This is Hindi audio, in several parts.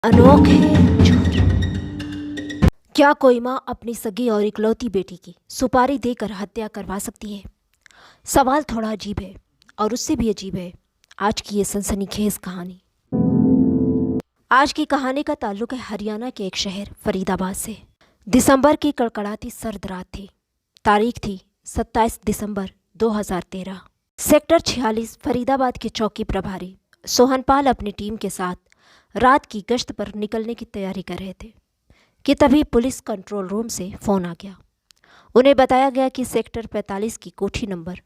अनोखे चोरी। क्या कोई माँ अपनी सगी और इकलौती बेटी की सुपारी देकर हत्या करवा सकती है? सवाल थोड़ा अजीब है और उससे भी अजीब है आज की ये सनसनीखेज कहानी। आज की कहानी का ताल्लुक है हरियाणा के एक शहर फरीदाबाद से। दिसंबर की कड़कड़ाती सर्द रात थी। तारीख थी 27 दिसंबर 2013। सेक्टर 46 फरीदाबाद के चौकी प्रभारी सोहनपाल अपनी टीम के साथ रात की गश्त पर निकलने की तैयारी कर रहे थे कि तभी पुलिस कंट्रोल रूम से फ़ोन आ गया। उन्हें बताया गया कि सेक्टर 45 की कोठी नंबर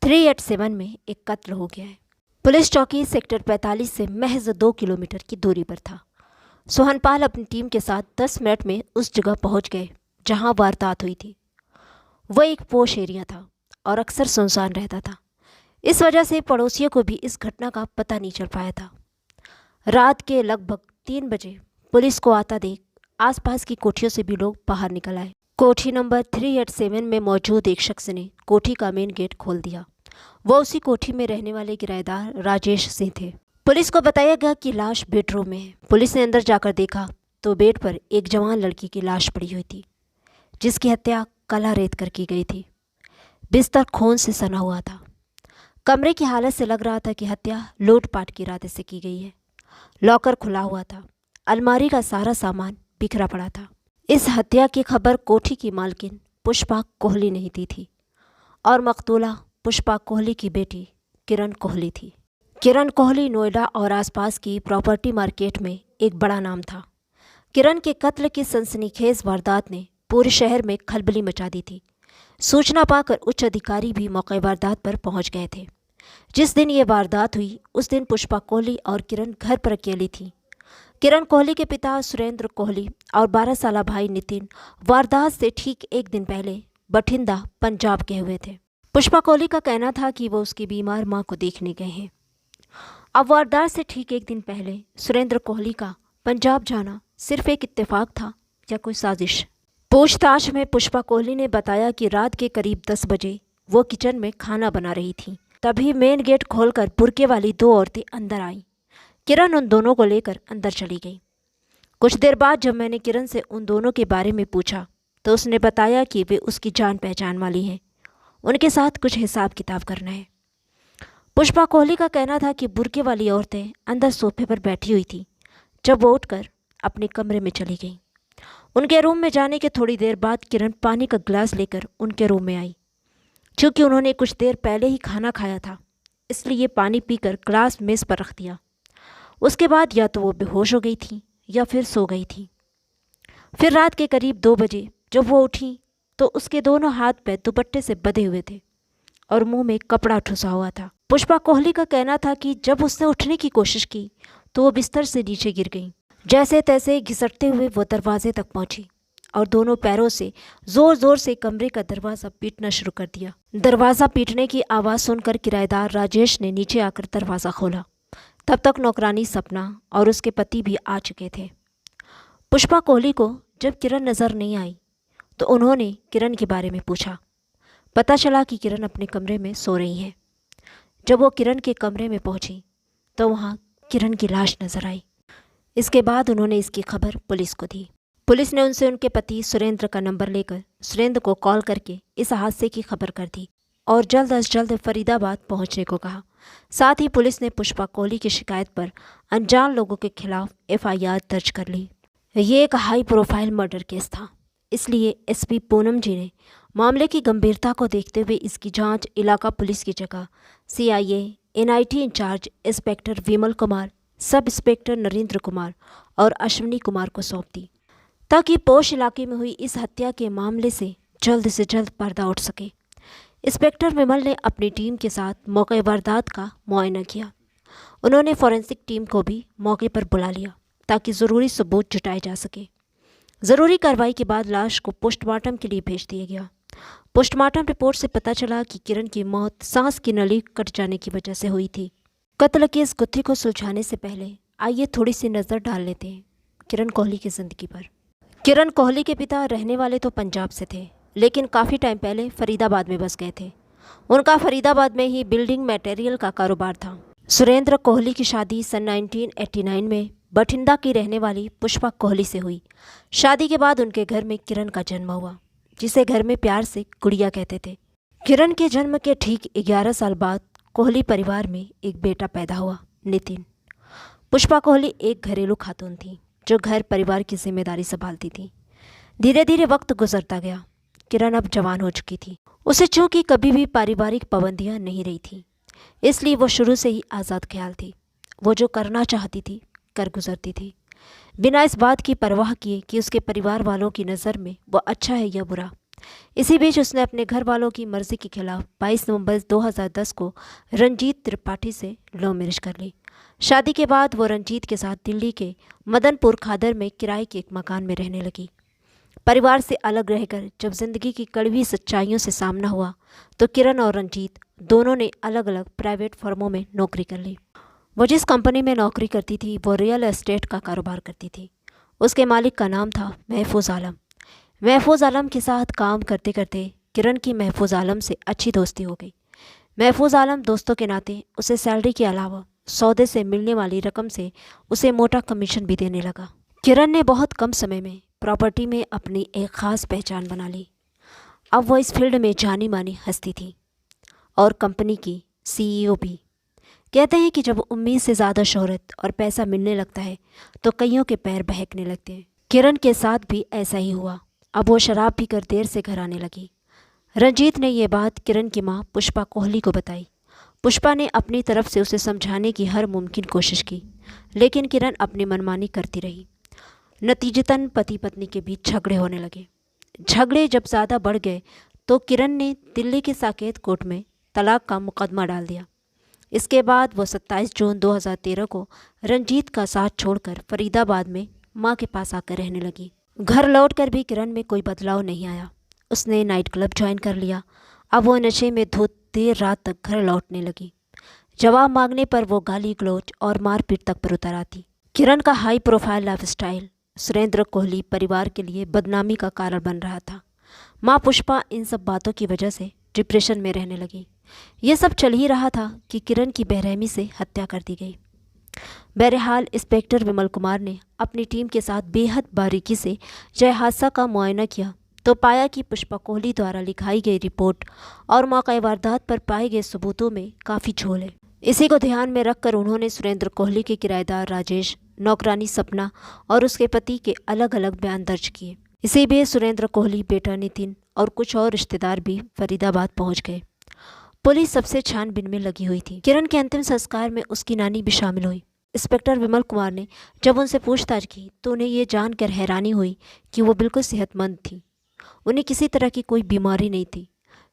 387 में एक कत्ल हो गया है। पुलिस चौकी सेक्टर 45 से महज 2 किलोमीटर की दूरी पर था। सोहनपाल अपनी टीम के साथ 10 मिनट में उस जगह पहुंच गए जहां वारदात हुई थी। वह एक पोश एरिया था और अक्सर सुनसान रहता था। इस वजह से पड़ोसियों को भी इस घटना का पता नहीं चल पाया था। रात के लगभग 3 बजे पुलिस को आता देख आसपास की कोठियों से भी लोग बाहर निकल आए। कोठी नंबर 387 में मौजूद एक शख्स ने कोठी का मेन गेट खोल दिया। वो उसी कोठी में रहने वाले किराएदार राजेश सिंह थे। पुलिस को बताया गया कि लाश बेडरूम में है। पुलिस ने अंदर जाकर देखा तो बेड पर एक जवान लड़की की लाश पड़ी हुई थी, जिसकी हत्या कला रेत कर की गई थी। बिस्तर खून से सना हुआ था। कमरे की हालत से लग रहा था कि हत्या लूटपाट के इरादे से की गई है। लॉकर खुला हुआ था। अलमारी का सारा सामान बिखरा पड़ा था। इस हत्या की खबर कोठी की मालकिन पुष्पा कोहली ने ही दी थी और मकतूला पुष्पा कोहली की बेटी किरण कोहली थी। किरण कोहली नोएडा और आसपास की प्रॉपर्टी मार्केट में एक बड़ा नाम था। किरण के कत्ल की सनसनीखेज वारदात ने पूरे शहर में खलबली मचा दी थी। सूचना पाकर उच्च अधिकारी भी मौके वारदात पर पहुंच गए थे। जिस दिन ये वारदात हुई उस दिन पुष्पा कोहली और किरण घर पर अकेली थी। किरण कोहली के पिता सुरेंद्र कोहली और 12 साला भाई नितिन वारदात से ठीक एक दिन पहले बठिंडा पंजाब गए हुए थे। पुष्पा कोहली का कहना था कि वो उसकी बीमार मां को देखने गए हैं। अब वारदात से ठीक एक दिन पहले सुरेंद्र कोहली का पंजाब जाना सिर्फ एक इत्तेफाक था या कोई साजिश? पूछताछ में पुष्पा कोहली ने बताया कि रात के करीब 10 बजे वो किचन में खाना बना रही थी। तभी मेन गेट खोलकर बुर्के वाली 2 औरतें अंदर आईं। किरण उन दोनों को लेकर अंदर चली गई। कुछ देर बाद जब मैंने किरण से उन दोनों के बारे में पूछा तो उसने बताया कि वे उसकी जान पहचान वाली हैं। उनके साथ कुछ हिसाब किताब करना है। पुष्पा कोहली का कहना था कि बुर्के वाली औरतें अंदर सोफे पर बैठी हुई थी जब वो उठकर अपने कमरे में चली गईं। उनके रूम में जाने के थोड़ी देर बाद किरण पानी का गिलास लेकर उनके रूम में आई। चूँकि उन्होंने कुछ देर पहले ही खाना खाया था इसलिए पानी पीकर ग्लास मेज़ पर रख दिया। उसके बाद या तो वो बेहोश हो गई थी या फिर सो गई थी। फिर रात के करीब 2 बजे जब वो उठी तो उसके दोनों हाथ पैर दुपट्टे से बंधे हुए थे और मुंह में कपड़ा ठुसा हुआ था। पुष्पा कोहली का कहना था कि जब उसने उठने की कोशिश की तो वो बिस्तर से नीचे गिर गई। जैसे तैसे घिसटते हुए वो दरवाजे तक पहुंची और दोनों पैरों से जोर जोर से कमरे का दरवाज़ा पीटना शुरू कर दिया। दरवाज़ा पीटने की आवाज़ सुनकर किराएदार राजेश ने नीचे आकर दरवाज़ा खोला। तब तक नौकरानी सपना और उसके पति भी आ चुके थे। पुष्पा कोहली को जब किरण नज़र नहीं आई तो उन्होंने किरण के बारे में पूछा। पता चला कि किरण अपने कमरे में सो रही हैं। जब वो किरण के कमरे में पहुंची तो वहाँ किरण की लाश नजर आई। इसके बाद उन्होंने इसकी खबर पुलिस को दी। पुलिस ने उनसे उनके पति सुरेंद्र का नंबर लेकर सुरेंद्र को कॉल करके इस हादसे की खबर कर दी और जल्द अज जल्द फरीदाबाद पहुंचने को कहा। साथ ही पुलिस ने पुष्पा कोहली की शिकायत पर अनजान लोगों के खिलाफ एफआईआर दर्ज कर ली। ये एक हाई प्रोफाइल मर्डर केस था, इसलिए एसपी पूनम जी ने मामले की गंभीरता को देखते हुए इसकी जांच इलाका पुलिस की जगह CIA NIT in charge inspector Vimal Kumar, sub inspector Narendra Kumar और अश्विनी कुमार को सौंप दी ताकि पोश इलाके में हुई इस हत्या के मामले से जल्द पर्दा उठ सके। इंस्पेक्टर विमल ने अपनी टीम के साथ मौके वारदात का मुआयना किया। उन्होंने फॉरेंसिक टीम को भी मौके पर बुला लिया ताकि ज़रूरी सबूत जुटाए जा सके। ज़रूरी कार्रवाई के बाद लाश को पोस्टमार्टम के लिए भेज दिया गया। पोस्टमार्टम रिपोर्ट से पता चला कि किरण की मौत सांस की नली कट जाने की वजह से हुई थी। कत्ल की इस गुत्थी को सुलझाने से पहले आइए थोड़ी सी नज़र डाल लेते हैं किरण कोहली की ज़िंदगी पर। किरण कोहली के पिता रहने वाले तो पंजाब से थे, लेकिन काफ़ी टाइम पहले फरीदाबाद में बस गए थे। उनका फरीदाबाद में ही बिल्डिंग मटेरियल का कारोबार था। सुरेंद्र कोहली की शादी सन 1989 में बठिंडा की रहने वाली पुष्पा कोहली से हुई। शादी के बाद उनके घर में किरण का जन्म हुआ, जिसे घर में प्यार से गुड़िया कहते थे। किरण के जन्म के ठीक 11 साल बाद कोहली परिवार में एक बेटा पैदा हुआ, नितिन। पुष्पा कोहली एक घरेलू खातून थी जो घर परिवार की जिम्मेदारी संभालती थी। धीरे धीरे वक्त गुजरता गया। किरण अब जवान हो चुकी थी। उसे चूंकि कभी भी पारिवारिक पाबंदियां नहीं रही थी, इसलिए वो शुरू से ही आज़ाद ख्याल थी। वो जो करना चाहती थी कर गुजरती थी, बिना इस बात की परवाह किए कि उसके परिवार वालों की नज़र में वो अच्छा है या बुरा। इसी बीच उसने अपने घर वालों की मर्जी के खिलाफ 22 नवंबर 2010 को रंजीत त्रिपाठी से लव मैरिज कर ली। शादी के बाद वो रंजीत के साथ दिल्ली के मदनपुर खादर में किराए के एक मकान में रहने लगी। परिवार से अलग रहकर जब जिंदगी की कड़वी सच्चाइयों से सामना हुआ तो किरण और रंजीत दोनों ने अलग अलग प्राइवेट फर्मों में नौकरी कर ली। वो जिस कंपनी में नौकरी करती थी वो रियल एस्टेट का कारोबार करती थी। उसके मालिक का नाम था महफूज आलम। महफूज आलम के साथ काम करते करते किरण की महफूज आलम से अच्छी दोस्ती हो गई। महफूज आलम दोस्तों के नाते उसे सैलरी के अलावा सौदे से मिलने वाली रकम से उसे मोटा कमीशन भी देने लगा। किरण ने बहुत कम समय में प्रॉपर्टी में अपनी एक ख़ास पहचान बना ली। अब वो इस फील्ड में जानी मानी हस्ती थी और कंपनी की सीईओ भी। कहते हैं कि जब उम्मीद से ज़्यादा शोहरत और पैसा मिलने लगता है तो कईयों के पैर बहकने लगते हैं। किरण के साथ भी ऐसा ही हुआ। अब वो शराब पीकर देर से घर आने लगी। रंजीत ने ये बात किरण की मां पुष्पा कोहली को बताई। पुष्पा ने अपनी तरफ से उसे समझाने की हर मुमकिन कोशिश की, लेकिन किरण अपनी मनमानी करती रही। नतीजतन पति पत्नी के बीच झगड़े होने लगे। झगड़े जब ज़्यादा बढ़ गए तो किरण ने दिल्ली के साकेत कोर्ट में तलाक का मुकदमा डाल दिया। इसके बाद वो 27 जून 2013 को रंजीत का साथ छोड़कर फरीदाबाद में मां के पास आकर रहने लगी। घर लौटकर भी किरण में कोई बदलाव नहीं आया। उसने नाइट क्लब ज्वाइन कर लिया। अब वो नशे में धुत देर रात तक घर लौटने लगी। जवाब मांगने पर वो गाली गलौज और मारपीट तक पर उतर आती। किरण का high profile lifestyle Surendra Kohli परिवार के लिए बदनामी का कारण बन रहा था। माँ पुष्पा इन सब बातों की वजह से डिप्रेशन में रहने लगी। ये सब चल ही रहा था कि किरण की बेरहमी से हत्या कर दी गई। बहरहाल इंस्पेक्टर विमल कुमार ने अपनी टीम के साथ बेहद बारीकी से जय हादसा का मुआयना किया तो पाया कि पुष्पा कोहली द्वारा लिखाई गई रिपोर्ट और मौका वारदात पर पाए गए सबूतों में काफ़ी झोल है। इसी को ध्यान में रखकर उन्होंने सुरेंद्र कोहली के किराएदार राजेश, नौकरानी सपना और उसके पति के अलग अलग बयान दर्ज किए। इसी बीच सुरेंद्र कोहली, बेटा नितिन और कुछ और रिश्तेदार भी फरीदाबाद पहुंच गए। पुलिस सबसे छानबीन में लगी हुई थी। किरण के अंतिम संस्कार में उसकी नानी भी शामिल हुई। इंस्पेक्टर विमल कुमार ने जब उनसे पूछताछ की तो उन्हें ये जानकर हैरानी हुई कि वो बिल्कुल सेहतमंद थी। उन्हें किसी तरह की कोई बीमारी नहीं थी,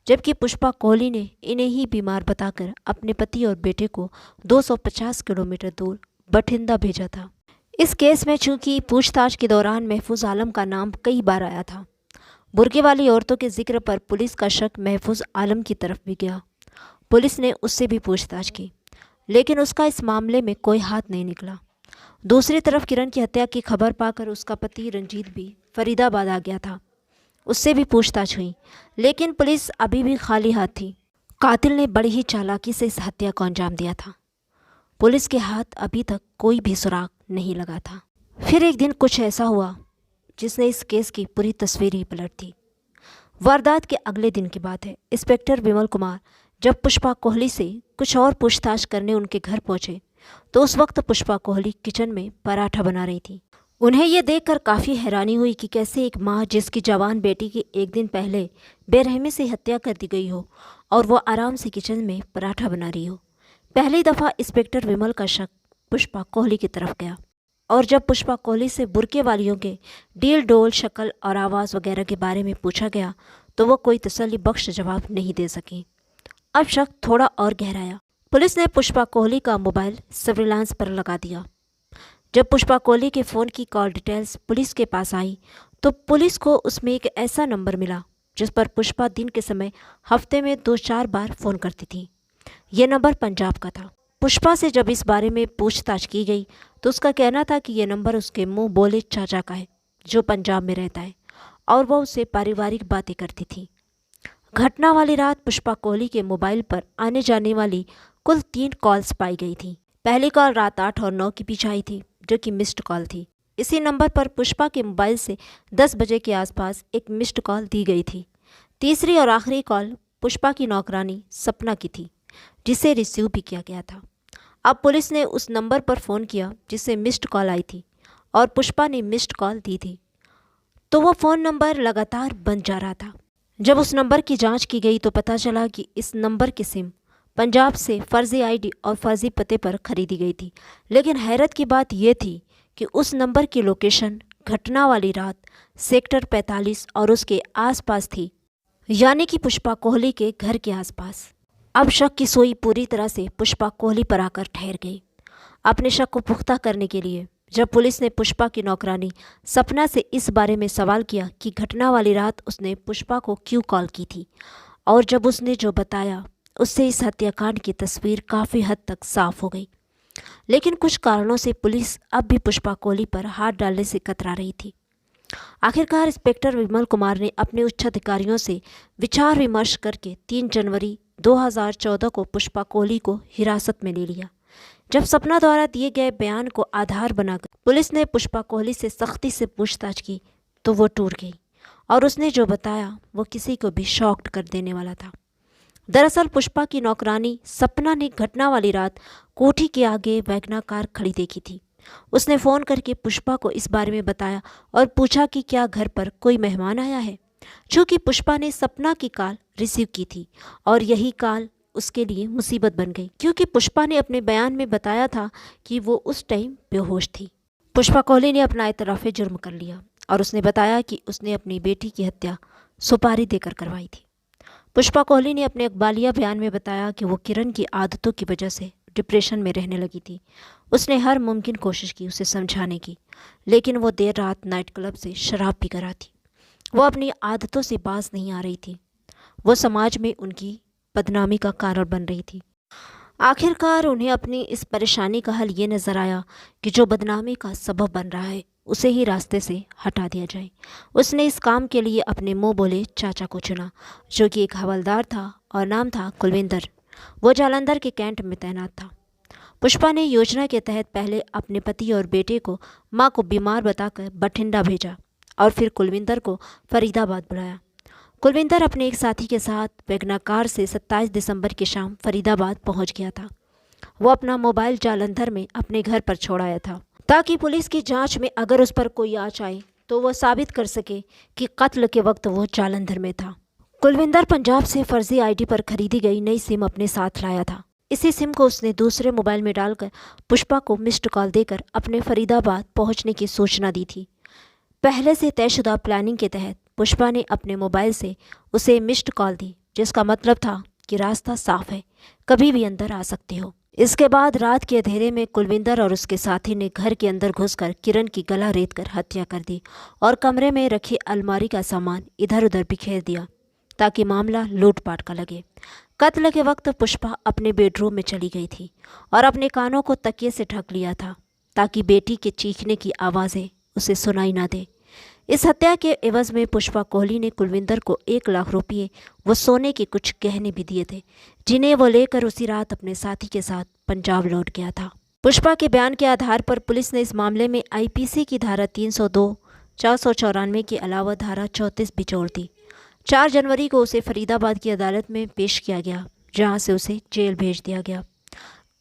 जबकि पुष्पा कोहली ने इन्हें ही बीमार बताकर अपने पति और बेटे को 250 किलोमीटर दूर बठिंडा भेजा था। इस केस में चूंकि पूछताछ के दौरान महफूज आलम का नाम कई बार आया था, बुर्के वाली औरतों के जिक्र पर पुलिस का शक महफूज आलम की तरफ भी गया। पुलिस ने उससे भी पूछताछ की, लेकिन उसका इस मामले में कोई हाथ नहीं निकला। दूसरी तरफ किरण की हत्या की खबर पाकर उसका पति रंजीत भी फरीदाबाद आ गया था। उससे भी पूछताछ हुई, लेकिन पुलिस अभी भी खाली हाथ थी। कातिल ने बड़ी ही चालाकी से इस हत्या को अंजाम दिया था। पुलिस के हाथ अभी तक कोई भी सुराग नहीं लगा था। फिर एक दिन कुछ ऐसा हुआ जिसने इस केस की पूरी तस्वीर ही पलट दी। वारदात के अगले दिन की बात है। इंस्पेक्टर विमल कुमार जब पुष्पा कोहली से कुछ और पूछताछ करने उनके घर पहुंचे तो उस वक्त पुष्पा कोहली किचन में पराठा बना रही थी। उन्हें यह देखकर काफ़ी हैरानी हुई कि कैसे एक माँ जिसकी जवान बेटी की एक दिन पहले बेरहमी से हत्या कर दी गई हो और वो आराम से किचन में पराठा बना रही हो। पहली दफ़ा इंस्पेक्टर विमल का शक पुष्पा कोहली की तरफ गया और जब पुष्पा कोहली से बुर्के वालियों के डील डोल, शक्ल और आवाज़ वगैरह के बारे में पूछा गया तो वो कोई तसल्ली बख्श जवाब नहीं दे सकी। अब शक थोड़ा और गहराया। पुलिस ने पुष्पा कोहली का मोबाइल सर्विलांस पर लगा दिया। जब पुष्पा कोहली के फ़ोन की कॉल डिटेल्स पुलिस के पास आई तो पुलिस को उसमें एक ऐसा नंबर मिला जिस पर पुष्पा दिन के समय हफ्ते में 2-4 बार फ़ोन करती थी। यह नंबर पंजाब का था। पुष्पा से जब इस बारे में पूछताछ की गई तो उसका कहना था कि यह नंबर उसके मुंह बोले चाचा का है जो पंजाब में रहता है और वह उससे पारिवारिक बातें करती थी। घटना वाली रात पुष्पा कोहली के मोबाइल पर आने जाने वाली कुल 3 कॉल्स पाई गई थी। पहली कॉल रात 8 और 9 के बीच आई थी जो कि मिस्ड कॉल थी। इसी नंबर पर पुष्पा के मोबाइल से 10 बजे के आसपास एक मिस्ड कॉल दी गई थी। तीसरी और आखिरी कॉल पुष्पा की नौकरानी सपना की थी, जिसे रिसीव भी किया गया था। अब पुलिस ने उस नंबर पर फ़ोन किया जिससे मिस्ड कॉल आई थी और पुष्पा ने मिस्ड कॉल दी थी, तो वो फ़ोन नंबर लगातार बंद जा रहा था। जब उस नंबर की जांच की गई तो पता चला कि इस नंबर की सिम पंजाब से फर्जी आईडी और फर्जी पते पर खरीदी गई थी। लेकिन हैरत की बात यह थी कि उस नंबर की लोकेशन घटना वाली रात सेक्टर 45 और उसके आसपास थी, यानी कि पुष्पा कोहली के घर के आसपास। अब शक की सुई पूरी तरह से पुष्पा कोहली पर आकर ठहर गई। अपने शक को पुख्ता करने के लिए जब पुलिस ने पुष्पा की नौकरानी सपना से इस बारे में सवाल किया कि घटना वाली रात उसने पुष्पा को क्यों कॉल की थी, और जब उसने जो बताया उससे इस हत्याकांड की तस्वीर काफ़ी हद तक साफ हो गई। लेकिन कुछ कारणों से पुलिस अब भी पुष्पा कोहली पर हाथ डालने से कतरा रही थी। आखिरकार इंस्पेक्टर विमल कुमार ने अपने उच्च अधिकारियों से विचार विमर्श करके 3 जनवरी 2014 को पुष्पा कोहली को हिरासत में ले लिया। जब सपना द्वारा दिए गए बयान को आधार बनाकर पुलिस ने पुष्पा कोहली से सख्ती से पूछताछ की तो वो टूट गई और उसने जो बताया वो किसी को भी शॉक्ड कर देने वाला था। दरअसल पुष्पा की नौकरानी सपना ने घटना वाली रात कोठी के आगे वैगना कार खड़ी देखी थी। उसने फ़ोन करके पुष्पा को इस बारे में बताया और पूछा कि क्या घर पर कोई मेहमान आया है। चूँकि पुष्पा ने सपना की कॉल रिसीव की थी और यही कॉल उसके लिए मुसीबत बन गई, क्योंकि पुष्पा ने अपने बयान में बताया था कि वो उस टाइम बेहोश थी। पुष्पा कोहली ने अपना इतराफ़े जुर्म कर लिया और उसने बताया कि उसने अपनी बेटी की हत्या सुपारी देकर करवाई थी। पुष्पा कोहली ने अपने अखबालिया बयान में बताया कि वो किरण की आदतों की वजह से डिप्रेशन में रहने लगी थी। उसने हर मुमकिन कोशिश की उसे समझाने की, लेकिन वो देर रात नाइट क्लब से शराब पी कर आती। वो अपनी आदतों से बाज नहीं आ रही थी। वो समाज में उनकी बदनामी का कारण बन रही थी। आखिरकार उन्हें अपनी इस परेशानी का हल ये नज़र आया कि जो बदनामी का सबब बन रहा है उसे ही रास्ते से हटा दिया जाए। उसने इस काम के लिए अपने मुंह बोले चाचा को चुना, जो कि एक हवलदार था और नाम था कुलविंदर। वो जालंधर के कैंट में तैनात था। पुष्पा ने योजना के तहत पहले अपने पति और बेटे को मां को बीमार बताकर बठिंडा भेजा और फिर कुलविंदर को फरीदाबाद बुलाया। कुलविंदर अपने एक साथी के साथ वैगना कार से 27 दिसंबर की शाम फरीदाबाद पहुंच गया था। वो अपना मोबाइल जालंधर में अपने घर पर छोड़ आया था, ताकि पुलिस की जांच में अगर उस पर कोई आँच आए तो वो साबित कर सके कि कत्ल के वक्त वो जालंधर में था। कुलविंदर पंजाब से फर्जी आईडी पर खरीदी गई नई सिम अपने साथ लाया था। इसी सिम को उसने दूसरे मोबाइल में डालकर पुष्पा को मिस्ड कॉल देकर अपने फरीदाबाद पहुंचने की सूचना दी थी। पहले से तयशुदा प्लानिंग के तहत पुष्पा ने अपने मोबाइल से उसे मिस्ड कॉल दी, जिसका मतलब था कि रास्ता साफ है, कभी भी अंदर आ सकते हो। इसके बाद रात के अंधेरे में कुलविंदर और उसके साथी ने घर के अंदर घुसकर किरण की गला रेतकर हत्या कर दी और कमरे में रखी अलमारी का सामान इधर उधर बिखेर दिया ताकि मामला लूटपाट का लगे। कत्ल के वक्त पुष्पा अपने बेडरूम में चली गई थी और अपने कानों को तकिए से ढक लिया था ताकि बेटी के चीखने की आवाज़ें उसे सुनाई ना दे। इस हत्या के एवज में पुष्पा कोहली ने कुलविंदर को 1 लाख रुपये व सोने के कुछ गहने भी दिए थे, जिन्हें वो लेकर उसी रात अपने साथी के साथ पंजाब लौट गया था। पुष्पा के बयान के आधार पर पुलिस ने इस मामले में आईपीसी की धारा 302, 494 के अलावा धारा 34 भी जोड़ दी। 4 जनवरी को उसे फरीदाबाद की अदालत में पेश किया गया, जहां से उसे जेल भेज दिया गया।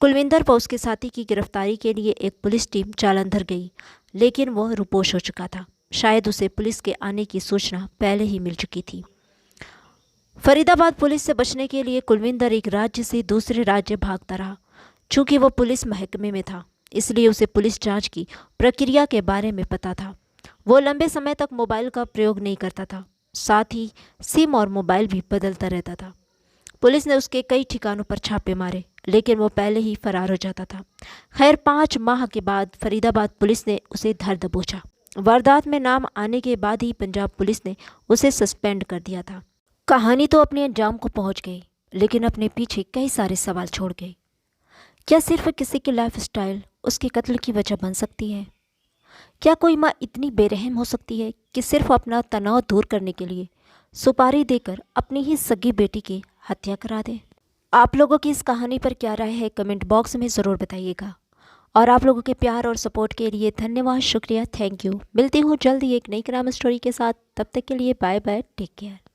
कुलविंदर व उसके साथी की गिरफ्तारी के लिए एक पुलिस टीम जालंधर गई, लेकिन वह रुपोश हो चुका था। शायद उसे पुलिस के आने की सूचना पहले ही मिल चुकी थी। फरीदाबाद पुलिस से बचने के लिए कुलविंदर एक राज्य से दूसरे राज्य भागता रहा। चूँकि वो पुलिस महकमे में था, इसलिए उसे पुलिस जांच की प्रक्रिया के बारे में पता था। वो लंबे समय तक मोबाइल का प्रयोग नहीं करता था, साथ ही सिम और मोबाइल भी बदलता रहता था। पुलिस ने उसके कई ठिकानों पर छापे मारे, लेकिन वो पहले ही फरार हो जाता था। खैर 5 माह के बाद फरीदाबाद पुलिस ने उसे धर दबोचा। वारदात में नाम आने के बाद ही पंजाब पुलिस ने उसे सस्पेंड कर दिया था। कहानी तो अपने अंजाम को पहुंच गई, लेकिन अपने पीछे कई सारे सवाल छोड़ गई। क्या सिर्फ किसी की लाइफस्टाइल उसके कत्ल की वजह बन सकती है? क्या कोई माँ इतनी बेरहम हो सकती है कि सिर्फ अपना तनाव दूर करने के लिए सुपारी देकर अपनी ही सगी बेटी की हत्या करा दे? आप लोगों की इस कहानी पर क्या राय है, कमेंट बॉक्स में ज़रूर बताइएगा। और आप लोगों के प्यार और सपोर्ट के लिए धन्यवाद, शुक्रिया, थैंक यू। मिलती हूँ जल्द ही एक नई क्राइम स्टोरी के साथ। तब तक के लिए बाय बाय, टेक केयर।